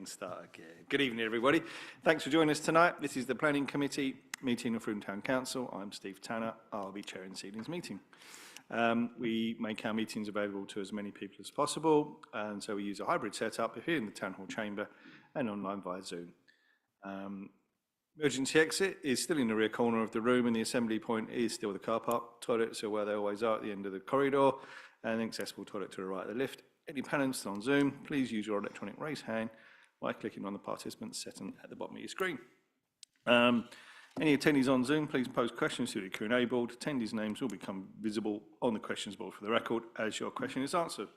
Start again. Good evening, everybody. Thanks for joining us tonight. This is the Planning Committee meeting of Frome Town Council. I'm Steve Tanner. I'll be chairing this evening's meeting. We make our meetings available to as many people as possible, and so we use a hybrid setup here in the Town Hall chamber and online via Zoom. Emergency exit is still in the rear corner of the room, and the assembly point is still the car park. Toilets are where they always are at the end of the corridor, and an accessible toilet to the right of the lift. Any panelists on Zoom, please use your electronic raise hand by clicking on the participants setting at the bottom of your screen. Any attendees on Zoom, please pose questions through the Q&A board. Attendees' names will become visible on the questions board for the record as your question is answered.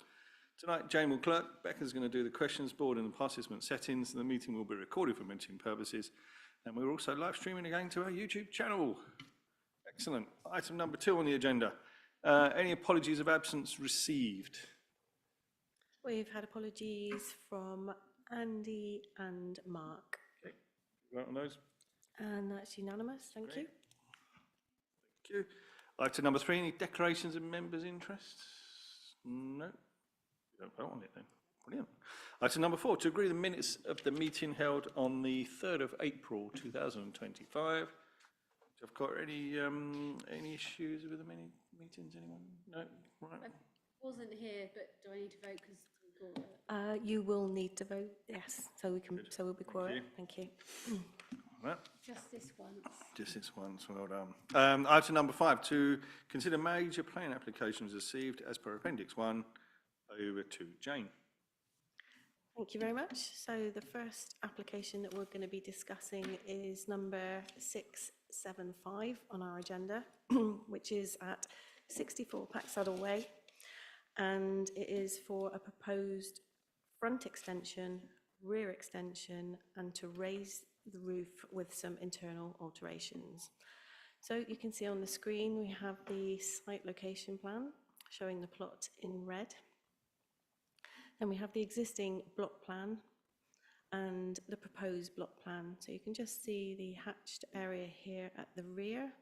Tonight, Jane will clerk, Becca's going to do the questions board and the participant settings. The meeting will be recorded for monitoring purposes, and we're also live streaming again to our YouTube channel. Excellent. Item number 2 on the agenda. Any apologies of absence received? We've had apologies from Andy and Mark. Okay, vote on those. And that's unanimous, thank you. Thank you. Item number 3, any declarations of members' interests? No, we don't vote on it then. Brilliant. Item number 4, to agree the minutes of the meeting held on the 3rd of April 2025. I've got any issues with the many meetings, anyone? No? Right. I wasn't here, but do I need to vote because you will need to vote, yes, so we can. Good. So we'll be quorum. Thank you. Right. Just this once. Just this once, well done. Item number 5, to consider major plan applications received as per Appendix 1. Over to Jane. Thank you very much. So the first application that we're going to be discussing is number 675 on our agenda, which is at 64 Packsaddle Way. And it is for a proposed front extension, rear extension, and to raise the roof with some internal alterations. So you can see on the screen we have the site location plan showing the plot in red. Then we have the existing block plan and the proposed block plan. So you can just see the hatched area here at the rear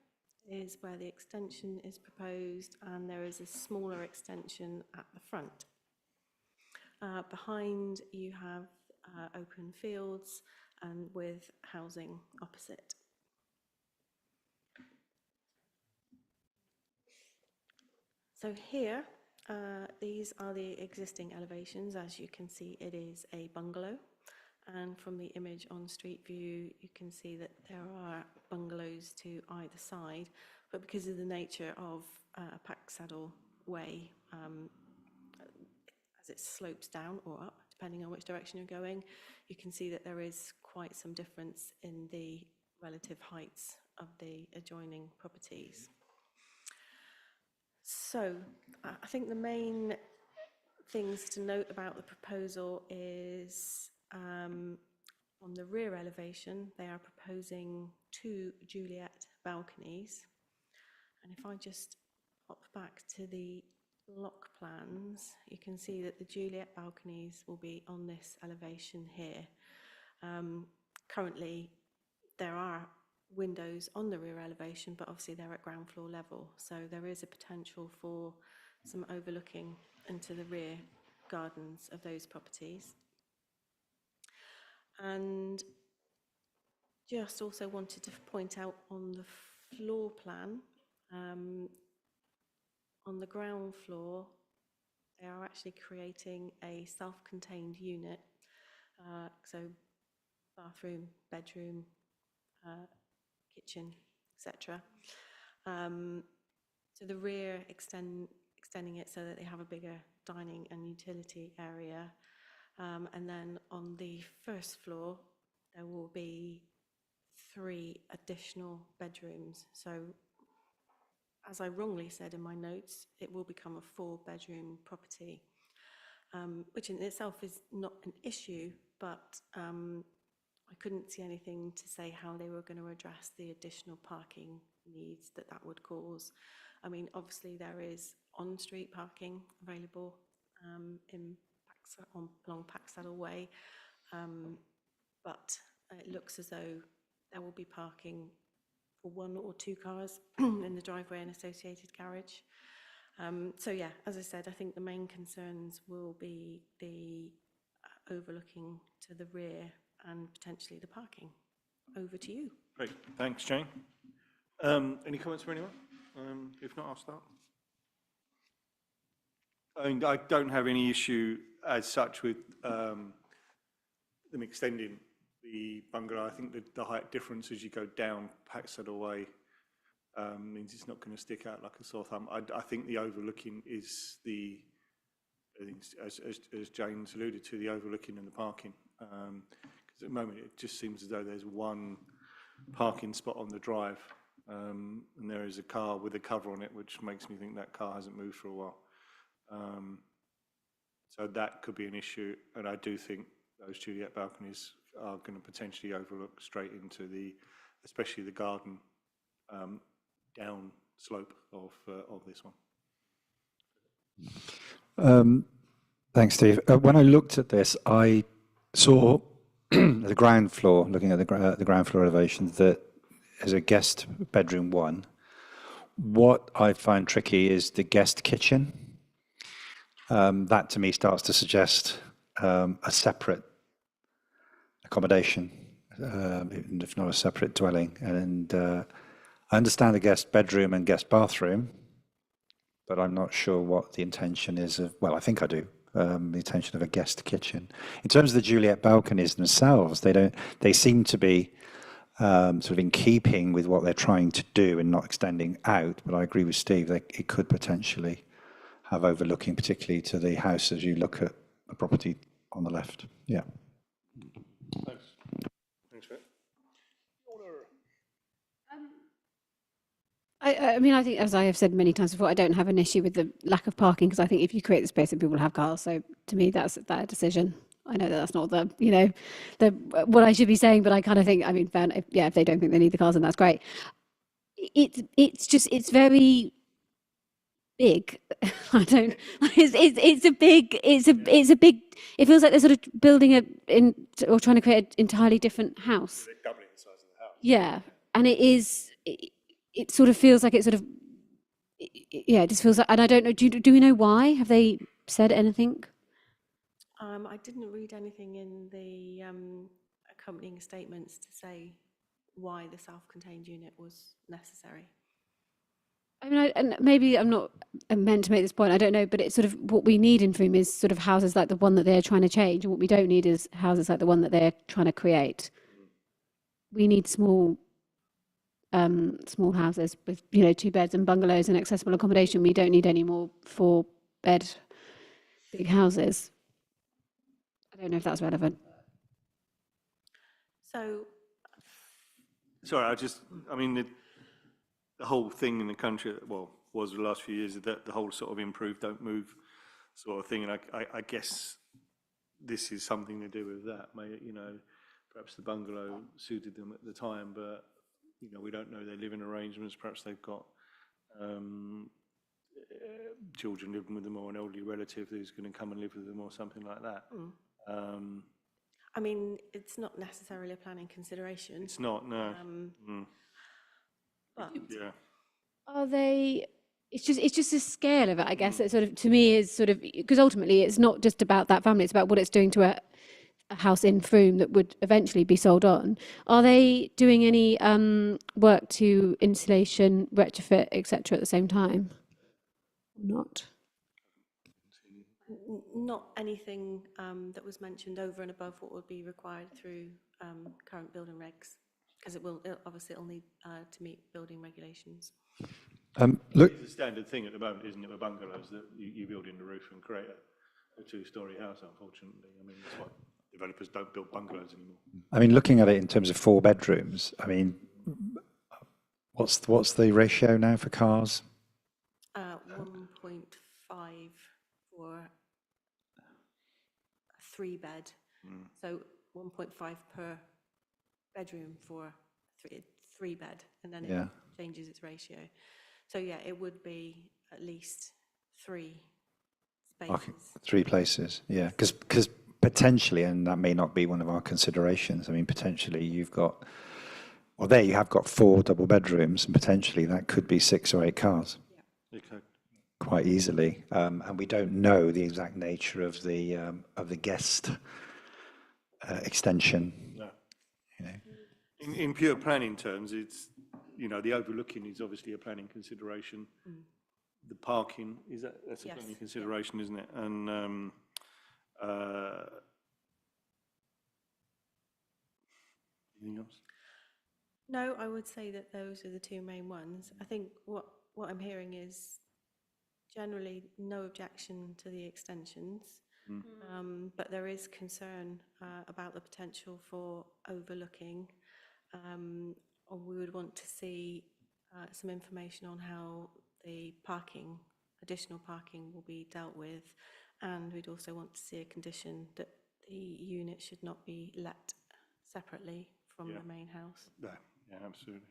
is where the extension is proposed, and there is a smaller extension at the front. Behind you have open fields and with housing opposite. So here, these are the existing elevations. As you can see, it is a bungalow. And from the image on Street View, you can see that there are bungalows to either side, but because of the nature of Packsaddle Way, as it slopes down or up, depending on which direction you're going, you can see that there is quite some difference in the relative heights of the adjoining properties. So I think the main things to note about the proposal is on the rear elevation, they are proposing 2 Juliet balconies. And if I just hop back to the block plans, you can see that the Juliet balconies will be on this elevation here. Currently, there are windows on the rear elevation, but obviously they're at ground floor level. So there is a potential for some overlooking into the rear gardens of those properties. And just also wanted to point out on the floor plan, on the ground floor, they are actually creating a self-contained unit. So bathroom, bedroom, kitchen, etc. So the rear extending it so that they have a bigger dining and utility area. And then on the first floor, there will be 3 additional bedrooms. So as I wrongly said in my notes, it will become a 4-bedroom property, which in itself is not an issue, but I couldn't see anything to say how they were going to address the additional parking needs that would cause. I mean, obviously there is on-street parking available along Packsaddle Way, but it looks as though there will be parking for 1 or 2 cars in the driveway and associated garage. So yeah, as I said, I think the main concerns will be the overlooking to the rear and potentially the parking. Over to you. Great, thanks, Jane. Any comments from anyone? If not, I'll start. I mean, I don't have any issue as such with them extending the bungalow. I think that the height difference as you go down Paxton away means it's not going to stick out like a sore thumb. I think the overlooking is the, I think as Jane's alluded to, the overlooking and the parking. Because at the moment it just seems as though there's one parking spot on the drive, and there is a car with a cover on it, which makes me think that car hasn't moved for a while. So that could be an issue, and I do think those Juliet balconies are going to potentially overlook straight into the, especially the garden down slope of this one. Thanks, Steve. When I looked at this, I saw the ground floor, looking at the ground floor elevations, that as a guest bedroom 1. What I find tricky is the guest kitchen. That to me starts to suggest a separate accommodation, if not a separate dwelling. And I understand the guest bedroom and guest bathroom, but I'm not sure what the intention is of, well, I think I do, the intention of a guest kitchen. In terms of the Juliet balconies themselves, they seem to be sort of in keeping with what they're trying to do and not extending out, but I agree with Steve that it could potentially have overlooking, particularly to the house as you look at the property on the left. Yeah. Thanks. Thanks, Rick. I mean, I think, as I have said many times before, I don't have an issue with the lack of parking, because I think if you create the space that people have cars, so to me, that's their decision. I know that that's not the, you know, the what I should be saying, but I kind of think, I mean, if they don't think they need the cars, then that's great. It's very big. I don't. It's a big. It feels like they're sort of building or trying to create an entirely different house. They're doubling the size of the house. Yeah, and it is. It sort of feels like it sort of. Yeah, it just feels like, and I don't know. Do we know why? Have they said anything? I didn't read anything in the accompanying statements to say why the self-contained unit was necessary. I mean, and maybe I'm not meant to make this point, I don't know, but it's sort of what we need in Frome is sort of houses like the one that they're trying to change, and what we don't need is houses like the one that they're trying to create. We need small houses with, you know, 2 beds and bungalows and accessible accommodation. We don't need any more 4-bed big houses. I don't know if that's relevant. So, Sorry, I mean, the whole thing in the country, well, was the last few years, that the whole sort of improve, don't move sort of thing. And I guess this is something to do with that. You know, perhaps the bungalow suited them at the time, but, you know, we don't know their living arrangements. Perhaps they've got children living with them or an elderly relative who's going to come and live with them or something like that. I mean, it's not necessarily a planning consideration. It's not, no. But Yeah. Are they? It's just the scale of it, I guess. It sort of, to me, is sort of, because ultimately it's not just about that family; it's about what it's doing to a house in Frome that would eventually be sold on. Are they doing any work to insulation, retrofit, etc. at the same time? Or not? not anything that was mentioned over and above what would be required through current building regs, because it'll need to meet building regulations. Look, It's a standard thing at the moment, isn't it, with bungalows, that you build in the roof and create a two-storey house, unfortunately. I mean, that's why developers don't build bungalows anymore. I mean, looking at it in terms of 4 bedrooms, I mean, what's the ratio now for cars? 1.5 for a 3-bed, so 1.5 per bedroom for a 3-bed, and then it changes its ratio. So yeah, it would be at least 3 spaces. Okay, 3 places, yeah, because potentially, and that may not be one of our considerations, I mean, potentially you've got, well, there you have got 4 double bedrooms, and potentially that could be 6 or 8 cars. Yeah. Okay. Quite easily, and we don't know the exact nature of the guest extension, No. you know. In pure planning terms, it's, you know, the overlooking is obviously a planning consideration. The parking, that's a Yes, planning yeah. consideration, isn't it? And anything else? No, I would say that those are the two main ones. I think what I'm hearing is generally no objection to the extensions, but there is concern about the potential for overlooking, or we would want to see some information on how the parking, additional parking will be dealt with, and we'd also want to see a condition that the unit should not be let separately from Yeah. the main house. No, yeah, absolutely.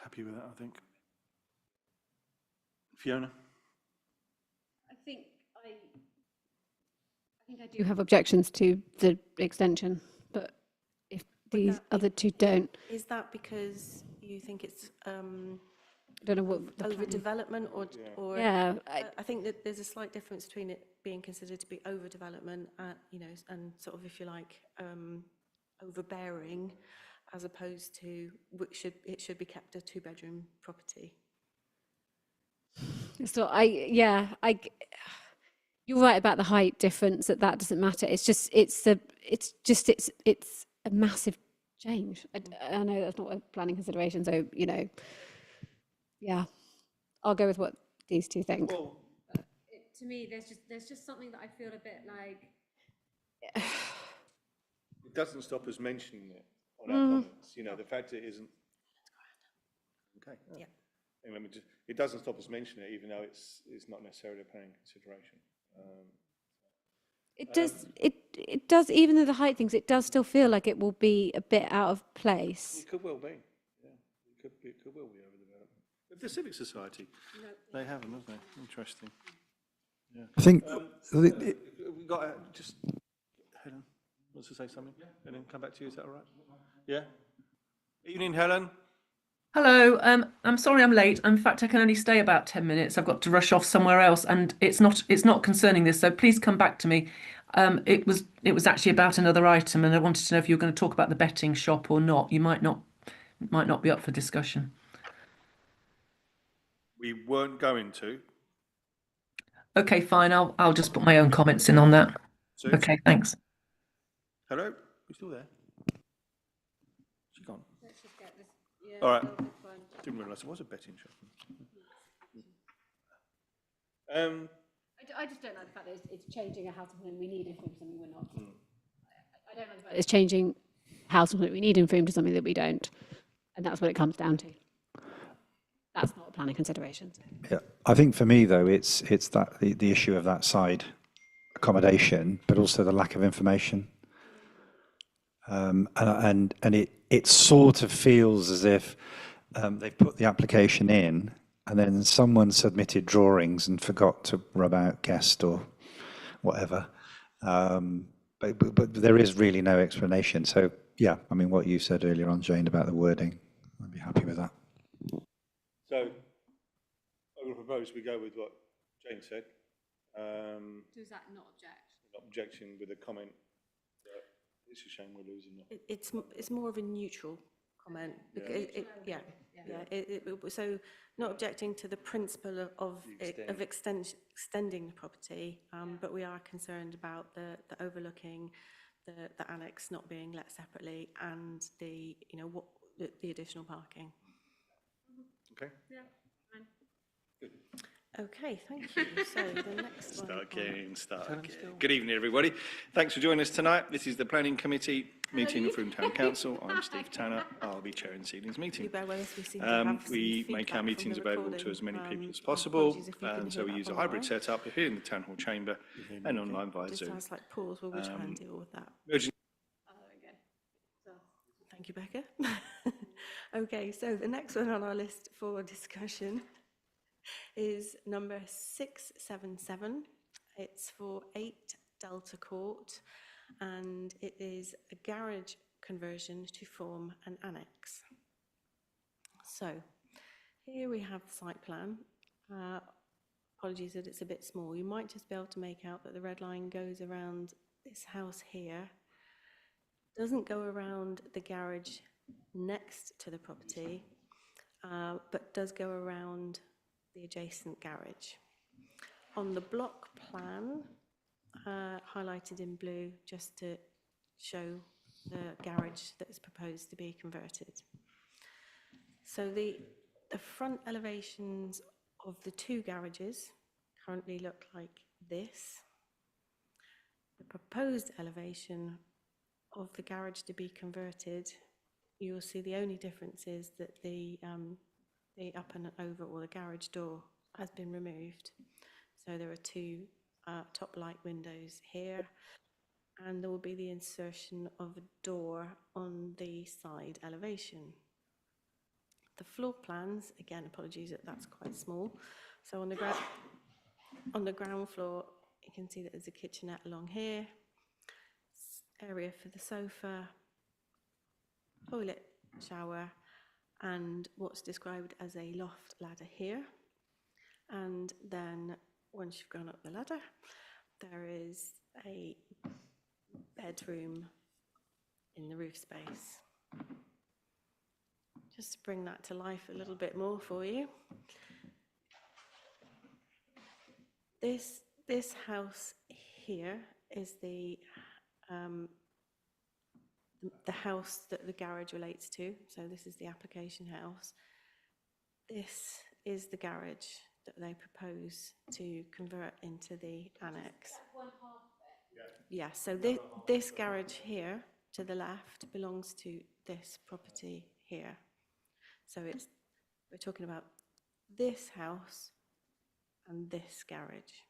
Happy with that, I think. Fiona? I think I do have objections to the extension, but if these that be- other two don't, Is that because you think it's I don't know what the planning- overdevelopment or? Yeah, I think that there's a slight difference between it being considered to be overdevelopment, you know, and sort of, if you like, overbearing, as opposed to it should be kept a two-bedroom property. so you're right about the height difference, that doesn't matter. It's just, it's a massive change. I know that's not a planning consideration, so, you know, yeah, I'll go with what these two think. Well, To me, there's just something that I feel a bit like. it doesn't stop us mentioning it on our comments, you know, the fact it isn't. Okay. Yeah. And let me just, it doesn't stop us mentioning it, even though it's not necessarily a planning consideration. It does, even though the height things, it does still feel like it will be a bit out of place. It could well be, yeah, it could well be overdevelopment. But the Civic Society, they haven't, have they? Interesting. I think We've got, just, Helen wants to say something, and then come back to you, is that all right? Yeah? Evening, Helen. Hello, I'm sorry I'm late. In fact, I can only stay about 10 minutes. I've got to rush off somewhere else, and it's not concerning this, so please come back to me. It was actually about another item, and I wanted to know if you were going to talk about the betting shop or not. You might not be up for discussion. We weren't going to. Okay, fine. I'll just put my own comments in on that. Sue? Okay, thanks. Hello? You still there? She gone? All right. Didn't realise there was a betting shop. I just don't like the fact that it's changing a house of something we need in Froome to something we're not. I don't like the fact that it's changing house of something we need in Froome to something that we don't, and that's what it comes down to. That's not a planning consideration. yeah, I think for me though, it's that the issue of that side accommodation, but also the lack of information. And it sort of feels as if they've put the application in, and then someone submitted drawings and forgot to rub out guest or whatever. But there is really no explanation. So yeah, I mean, what you said earlier on, Jane, about the wording, I'd be happy with that. So I will propose we go with what Jane said. Does that not object? Not objection with a comment that it's a shame we're losing it. It's more of a neutral comment, because so not objecting to the principle of extending the property, but we are concerned about the overlooking, the annex not being let separately, and the additional parking. Okay? Yeah, fine. Good. Okay, thank you. So the next one. Start again. Good evening, everybody. Thanks for joining us tonight. This is the Planning Committee meeting of Froome Town Council. I'm Steve Tanner. I'll be chairing this evening's meeting. You bear with us, we seem to have some We make feedback our from meetings the available to recording. as many people as possible, Apologies if you couldn't and so hear we that use a on the hybrid line. setup here in the Town Hall chamber and online via Just Zoom. has like pause while we try and deal with that. Urgent- Thank you, Becca. Okay, so the next one on our list for discussion is number 677. It's for 8 Delta Court, and it is a garage conversion to form an annex. So here we have the site plan. apologies that it's a bit small. You might just be able to make out that the red line goes around this house here, doesn't go around the garage next to the property, but does go around the adjacent garage. On the block plan, highlighted in blue, just to show the garage that is proposed to be converted. So the front elevations of the two garages currently look like this. The proposed elevation of the garage to be converted, you'll see the only difference is that the up and over, or the garage door, has been removed. So there are two top light windows here, and there will be the insertion of a door on the side elevation. The floor plans, again, apologies that that's quite small. So on the ground floor, you can see that there's a kitchenette along here, area for the sofa, toilet, shower, and what's described as a loft ladder here. And then once you've gone up the ladder, there is a bedroom in the roof space. Just to bring that to life a little bit more for you. This house here is the house that the garage relates to. So this is the application house. This is the garage that they propose to convert into the annex. Yeah, so this garage here to the left belongs to this property here. So we're talking about this house and this garage.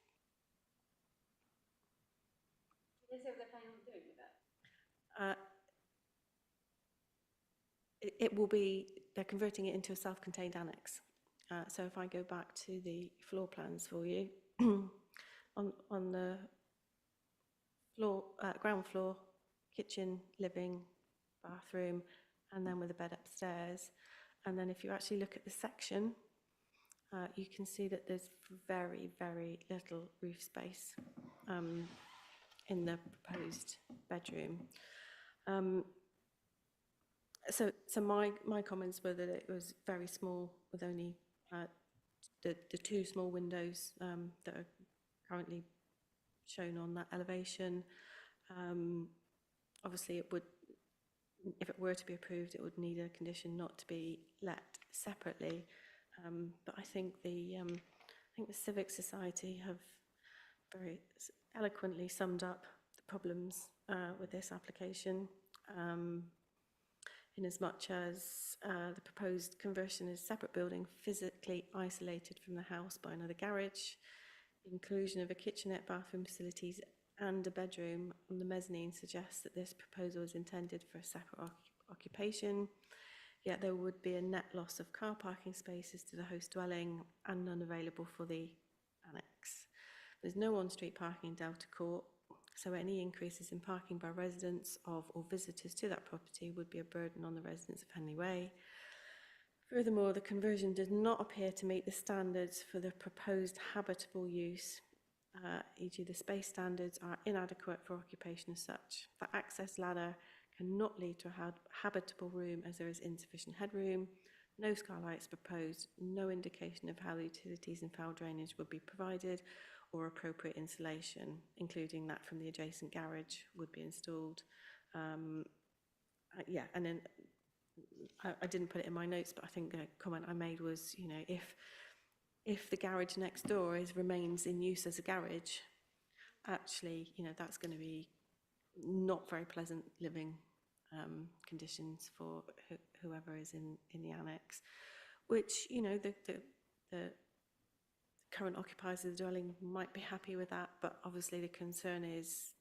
Can they say what they're planning on doing with it? It will be, they're converting it into a self-contained annex. So if I go back to the floor plans for you, on the floor, ground floor, kitchen, living, bathroom, and then with a bed upstairs. And then if you actually look at the section, you can see that there's very, very little roof space in the proposed bedroom. So my comments were that it was very small, with only the two small windows that are currently shown on that elevation. Obviously, it would, if it were to be approved, it would need a condition not to be let separately. But I think the Civic Society have very eloquently summed up the problems with this application. In as much as the proposed conversion is a separate building physically isolated from the house by another garage, the inclusion of a kitchenette, bathroom facilities and a bedroom on the mezzanine suggests that this proposal is intended for a separate occupation, yet there would be a net loss of car parking spaces to the host dwelling and none available for the annex. There's no on-street parking in Delta Court, so any increases in parking by residents of or visitors to that property would be a burden on the residents of Henley Way. Furthermore, the conversion does not appear to meet the standards for the proposed habitable use, e.g. the space standards are inadequate for occupation as such. The access ladder cannot lead to a habitable room as there is insufficient headroom, no skylights proposed, no indication of how the utilities and foul drainage would be provided, or appropriate insulation, including that from the adjacent garage, would be installed. Yeah, and then I didn't put it in my notes, but I think the comment I made was, you know, if the garage next door remains in use as a garage, actually, you know, that's going to be not very pleasant living conditions for whoever is in the annex, which, you know, the current occupiers of the dwelling might be happy with that, but obviously the concern is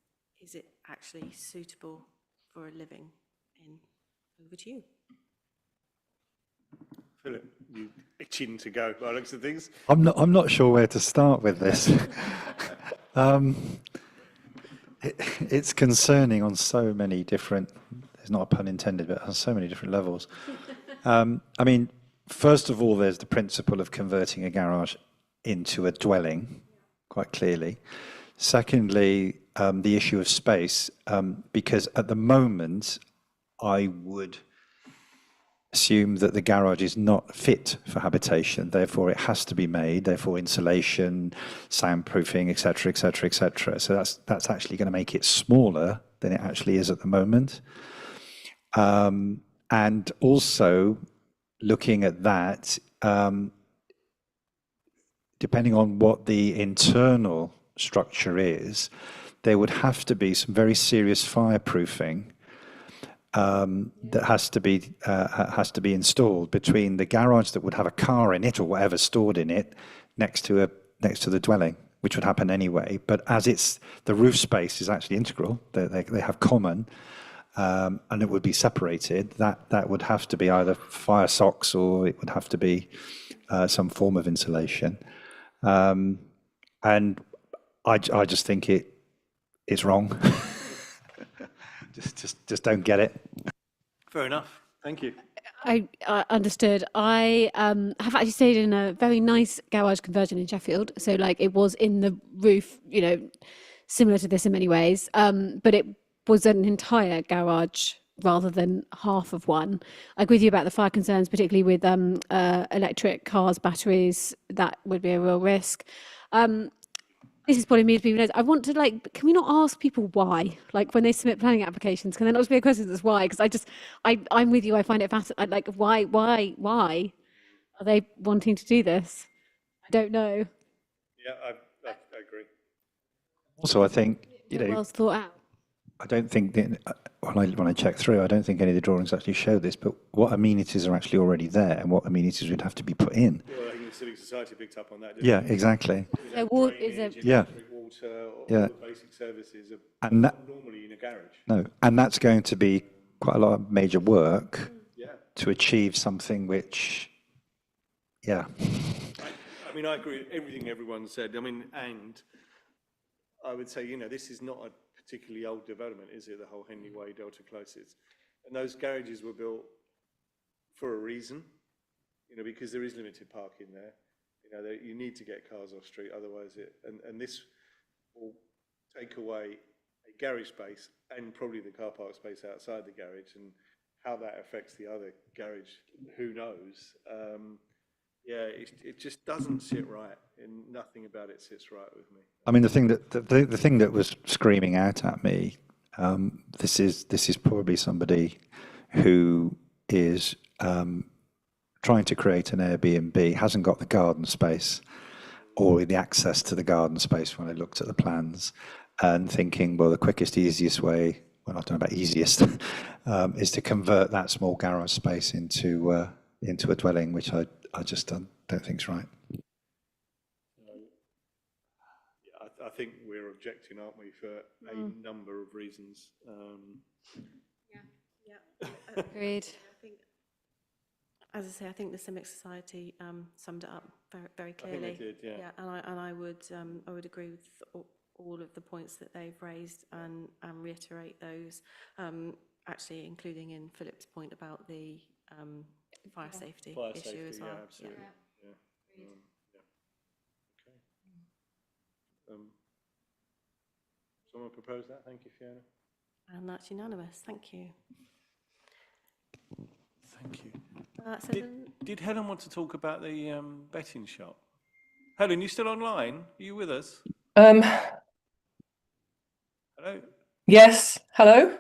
it actually suitable for living in? Over to you. Philip, you itching to go by the looks of things. I'm not sure where to start with this. It's concerning on so many different, there's not a pun intended, but on so many different levels. I mean, first of all, there's the principle of converting a garage into a dwelling, quite clearly. Secondly, the issue of space, because at the moment, I would assume that the garage is not fit for habitation, therefore it has to be made, therefore insulation, soundproofing, et cetera, et cetera, et cetera. So that's actually going to make it smaller than it actually is at the moment. And also looking at that, depending on what the internal structure is, there would have to be some very serious fireproofing that has to be installed between the garage that would have a car in it or whatever stored in it next to the dwelling, which would happen anyway. But as it's the roof space is actually integral, they have common, and it would be separated. That would have to be either fire socks or it would have to be some form of insulation. And I just think it's wrong. just don't get it. Fair enough. Thank you. I understood. I have actually stayed in a very nice garage conversion in Sheffield. So like it was in the roof, you know, similar to this in many ways. But it was an entire garage rather than half of one. I agree with you about the fire concerns, particularly with electric cars, batteries. That would be a real risk. This is probably me as being nosy. I want to can we not ask people why? Like when they submit planning applications, can there not just be a question that's why? Because I'm with you. I find it fascinating. Like why are they wanting to do this? I don't know. Yeah, I agree. Also, I think, Well thought out. I don't think that, when I check through, I don't think any of the drawings actually show this, but what amenities are actually already there and what amenities would have to be put in. Well, I think the Civic Society picked up on that, didn't Yeah, exactly. There is a Yeah. water, all Yeah. the basic services are And that, normally in a garage. no, and that's going to be quite a lot of major work Yeah. to achieve something which, yeah. I mean, I agree with everything everyone said. I mean, and I would say, this is not a particularly old development, is it? The whole Henley Way, Delta Closes. And those garages were built for a reason, because there is limited parking there. You need to get cars off street, otherwise and this will take away a garage space and probably the car park space outside the garage, and how that affects the other garage, who knows? Yeah, it just doesn't sit right, and nothing about it sits right with me. I mean, the thing that was screaming out at me, this is probably somebody who is trying to create an Airbnb, hasn't got the garden space or the access to the garden space when I looked at the plans, and thinking, well, the quickest, easiest way, well, I don't know about easiest, is to convert that small garage space into a dwelling, which I just don't think is right. I think we're objecting, aren't we, for a number of reasons. Yeah. agreed. I think, as I say, I think the Civic Society summed it up very, very I think clearly. they did, yeah. And I would agree with all of the points that they've raised and reiterate those, actually including in Philip's point about the fire safety Fire issue safety, as well. yeah, absolutely. Yeah. Yeah. Okay. Someone propose that? Thank you, Fiona. And that's unanimous. Thank you. Thank you. So then, Did Helen want to talk about the betting shop? Helen, you still online? Are you with us? Hello? Yes, hello.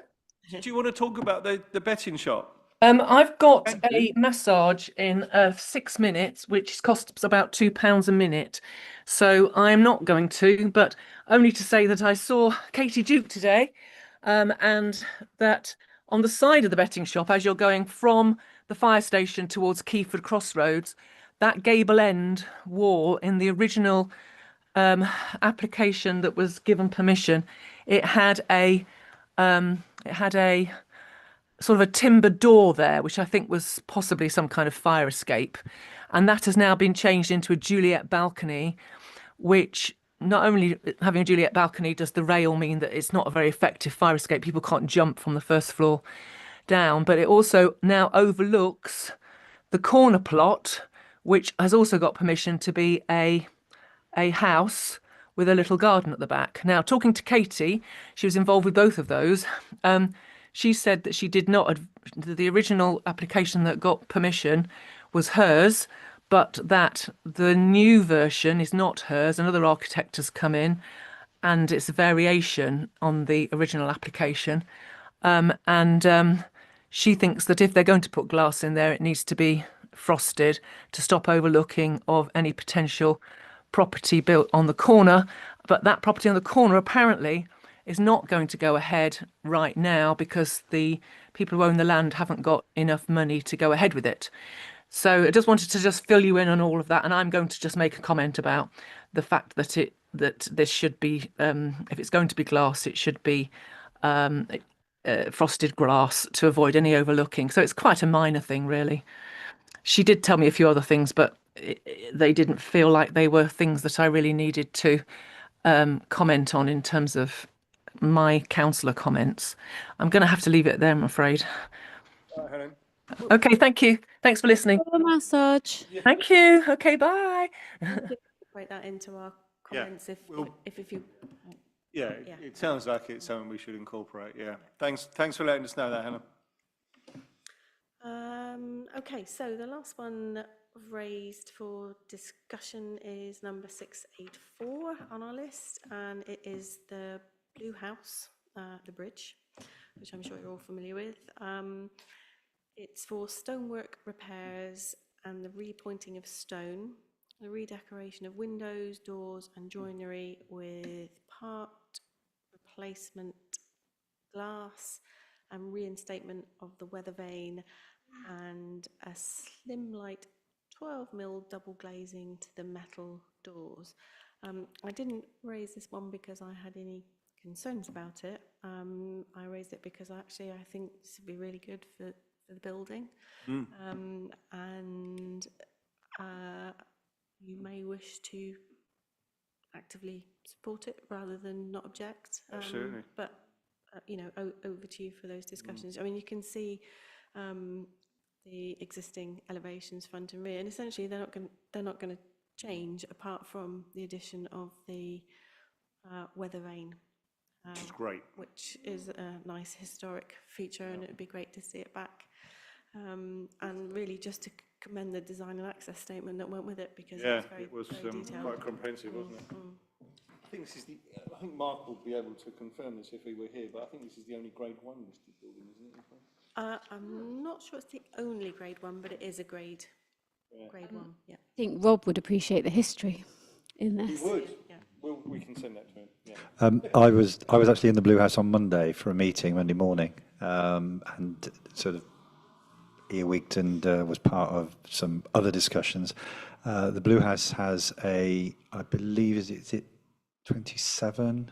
Do you want to talk about the betting shop? I've got Thank a you. massage in 6 minutes, which costs about £2 a minute. So I'm not going to, but only to say that I saw Katie Duke today, and that on the side of the betting shop, as you're going from the fire station towards Keyford Crossroads, that gable end wall in the original application that was given permission, it had a sort of a timber door there, which I think was possibly some kind of fire escape. And that has now been changed into a Juliet balcony, which not only having a Juliet balcony does the rail mean that it's not a very effective fire escape. People can't jump from the first floor down, but it also now overlooks the corner plot, which has also got permission to be a a house with a little garden at the back. Now, talking to Katie, she was involved with both of those. She said that she did not, the original application that got permission was hers, but that the new version is not hers. Another architect has come in and it's a variation on the original application. She thinks that if they're going to put glass in there, it needs to be frosted to stop overlooking of any potential property built on the corner. But that property on the corner apparently is not going to go ahead right now because the people who own the land haven't got enough money to go ahead with it. So I just wanted to just fill you in on all of that, and I'm going to just make a comment about the fact that this should be, if it's going to be glass, it should be frosted glass to avoid any overlooking. So it's quite a minor thing, really. She did tell me a few other things, but they didn't feel like they were things that I really needed to comment on in terms of my councillor comments. I'm going to have to leave it there, I'm afraid. All right, Helen. Okay, thank you. Thanks for listening. A massage. Thank you. Okay, bye. Incorporate that into our Yeah, comments if we'll- you, Yeah, Yeah. it sounds like it's something we should incorporate, yeah. Thanks for letting us know that, Helen. okay, so the last one raised for discussion is number 684 on our list, and it is the Blue House, the bridge, which I'm sure you're all familiar with. It's for stonework repairs and the repointing of stone, the redecoration of windows, doors and joinery with part replacement glass and reinstatement of the weather vane and a slim light 12mm double glazing to the metal doors. I didn't raise this one because I had any concerns about it. I raised it because I think this would be really good for the building. And you may wish to actively support it rather than not object. Absolutely. But over to you for those discussions. I mean, you can see the existing elevations front and rear, and essentially they're not going to change apart from the addition of the weather vane, Which is great. which is a nice historic feature, and it would be great to see it back. And really just to commend the design and access statement that went with it, because Yeah, it's very, it was very detailed. quite comprehensive, wasn't it? I think Mark will be able to confirm this if he were here, but I think this is the only grade 1 listed building, isn't it? I'm not sure it's the only grade 1, but it is a grade 1, yeah. I think Rob would appreciate the history in He this. would. Yeah. We can send that to him, yeah. I was actually in the Blue House on Monday for a meeting, Monday morning, and sort of earwigged and was part of some other discussions. The Blue House has I believe, is it 27?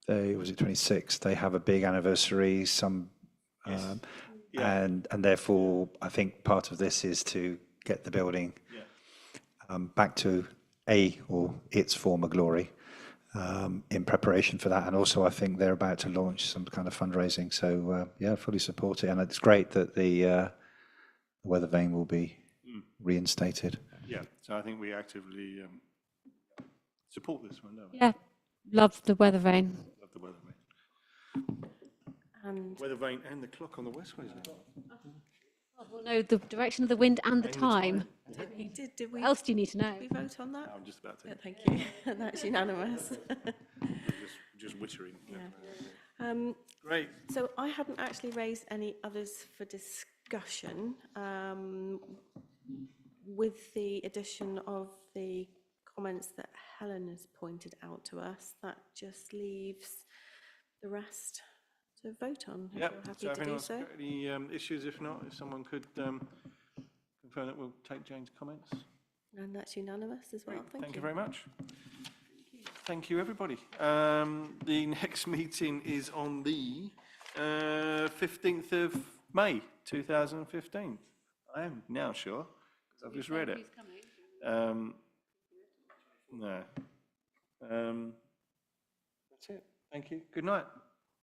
Was it 26? They have a big anniversary, and therefore I think part of this is to get the building back to its former glory. In preparation for that, and also I think they're about to launch some kind of fundraising. So fully support it, and it's great that the weather vane will be reinstated. Yeah, so I think we actively support this one, don't we? Yeah, love the weather vane. Love the weather vane. And Weather vane and the clock on the westways as well. We'll know the direction of the wind and the time. did we, What else do you need to know? we vote on that? I'm just about to, Yeah, thank you. That's unanimous. just wittering. Great. So I hadn't actually raised any others for discussion. With the addition of the comments that Helen has pointed out to us, that just leaves the rest to vote on. If Yep, you're so happy if to do anyone's so. got any issues, if not, if someone could confirm that we'll take Jane's comments. And that's unanimous as well. Great, thank you very much. Thank you, everybody. The next meeting is on the 15th of May, 2015. I am now sure, because I've just read it. No. That's it. Thank you. Good night.